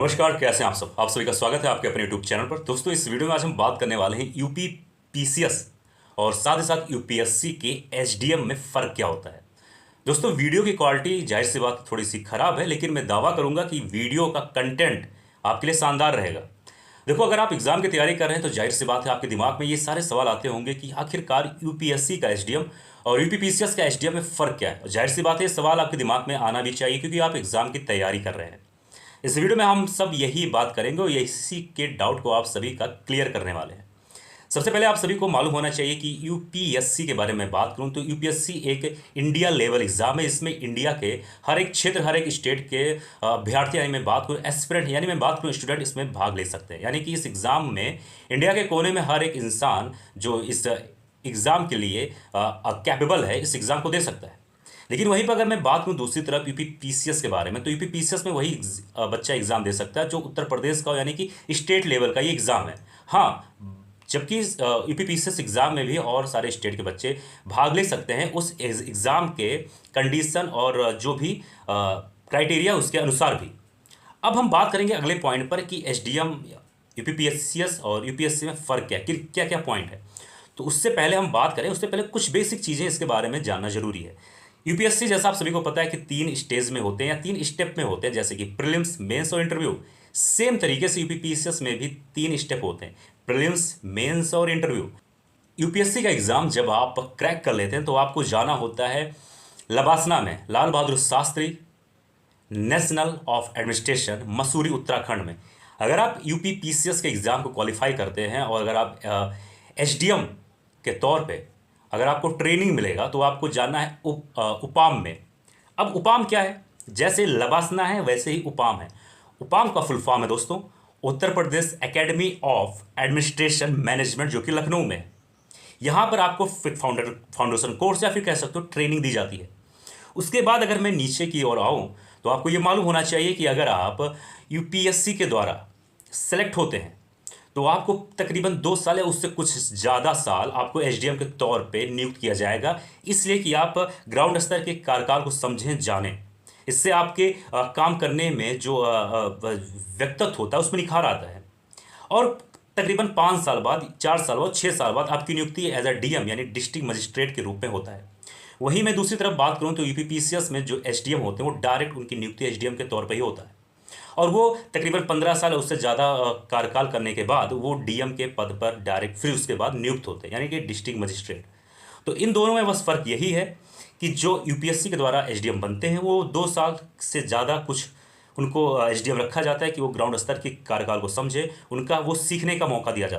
नमस्कार, कैसे हैं आप सभी का स्वागत है आपके अपने यूट्यूब चैनल पर। दोस्तों, इस वीडियो में आज हम बात करने वाले हैं यूपी पीसीएस और साथ ही साथ यूपीएससी के एसडीएम में फ़र्क क्या होता है। दोस्तों, वीडियो की क्वालिटी जाहिर सी बात थोड़ी सी खराब है, लेकिन मैं दावा करूंगा कि वीडियो का कंटेंट आपके लिए शानदार रहेगा। देखो, अगर आप एग्जाम की तैयारी कर रहे हैं तो जाहिर सी बात है आपके दिमाग में ये सारे सवाल आते होंगे कि आखिरकार यूपीएससी का एसडीएम और यूपीपीसीएस का एसडीएम में फ़र्क क्या है। और जाहिर सी बात है ये सवाल आपके दिमाग में आना भी चाहिए, क्योंकि आप एग्जाम की तैयारी कर रहे हैं। इस वीडियो में हम सब यही बात करेंगे और इसी के डाउट को आप सभी का क्लियर करने वाले हैं। सबसे पहले आप सभी को मालूम होना चाहिए कि यूपीएससी के बारे में बात करूं तो यूपीएससी एक इंडिया लेवल एग्जाम है। इसमें इंडिया के हर एक क्षेत्र, हर एक स्टेट के अभ्यर्थी, यानी मैं बात करूं एस्पिरेंट, यानी मैं बात करूं स्टूडेंट, इसमें भाग ले सकते हैं। यानी कि इस एग्ज़ाम में इंडिया के कोने में हर एक इंसान जो इस एग्ज़ाम के लिए कैपेबल है, इस एग्ज़ाम को दे सकता है। लेकिन वहीं पर अगर मैं बात करूं दूसरी तरफ यूपी पीसीएस के बारे में, तो यूपी पीसीएस में वही बच्चा एग्ज़ाम दे सकता है जो उत्तर प्रदेश का हो, यानी कि स्टेट लेवल का ये एग्ज़ाम है। हाँ, जबकि यूपी पीसीएस एग्ज़ाम में भी और सारे स्टेट के बच्चे भाग ले सकते हैं उस एग्ज़ाम के कंडीशन और जो भी क्राइटेरिया उसके अनुसार भी। अब हम बात करेंगे अगले पॉइंट पर कि एसडीएम, यूपी पीसीएस और यूपीएससी में फ़र्क क्या है, क्या क्या पॉइंट है। तो उससे पहले हम बात करें, उससे पहले कुछ बेसिक चीज़ें इसके बारे में जानना जरूरी है। यूपीएससी, जैसा आप सभी को पता है कि 3 स्टेज में होते हैं या 3 स्टेप में होते हैं, जैसे कि प्रीलिम्स, मेंस और इंटरव्यू। सेम तरीके से यूपीपीसीएस में भी 3 स्टेप होते हैं, प्रीलिम्स, मेंस और इंटरव्यू। यूपीएससी का एग्ज़ाम जब आप क्रैक कर लेते हैं तो आपको जाना होता है लबासना में, Lal Bahadur Shastri national of administration, Mussoorie, Uttarakhand में। अगर आप यूपी पीसीएस के एग्ज़ाम को क्वालिफाई करते हैं और अगर आप एसडीएम के तौर पे अगर आपको ट्रेनिंग मिलेगा तो आपको जाना है उपाम में। अब उपाम क्या है? जैसे लबासना है वैसे ही उपाम है। उपाम का फुल फॉर्म है दोस्तों Uttar Pradesh academy of administration management, जो कि लखनऊ में है। यहाँ पर आपको फाउंडेशन कोर्स या फिर कह सकते हो ट्रेनिंग दी जाती है। उसके बाद अगर मैं नीचे की ओर आऊँ तो आपको ये मालूम होना चाहिए कि अगर आप यूपीएससी के द्वारा सेलेक्ट होते हैं तो आपको तकरीबन 2 साल या उससे कुछ ज़्यादा साल आपको एसडीएम के तौर पे नियुक्त किया जाएगा, इसलिए कि आप ग्राउंड स्तर के कार्यकाल को समझें, जानें। इससे आपके काम करने में जो व्यक्तित्व होता है उसमें निखार आता है। और तकरीबन 5 साल बाद, 4 साल बाद, 6 साल बाद आपकी नियुक्ति एज अ डीएम यानी डिस्ट्रिक्ट मजिस्ट्रेट के रूप में होता है। वहीं मैं दूसरी तरफ बात करूं तो यूपीपीसीएस में जो एसडीएम होते हैं वो डायरेक्ट उनकी नियुक्ति एसडीएम के तौर पर ही होता है, और वो तकरीबन 15 साल उससे ज़्यादा कार्यकाल करने के बाद वो डीएम के पद पर डायरेक्ट फिर उसके बाद नियुक्त होते हैं, यानी कि डिस्ट्रिक्ट मजिस्ट्रेट। तो इन दोनों में बस फ़र्क यही है कि जो यूपीएससी के द्वारा एसडीएम बनते हैं वो 2 साल से ज़्यादा कुछ उनको एसडीएम रखा जाता है कि वो ग्राउंड स्तर के कार्यकाल को समझे, उनका वो सीखने का मौका दिया जाता है।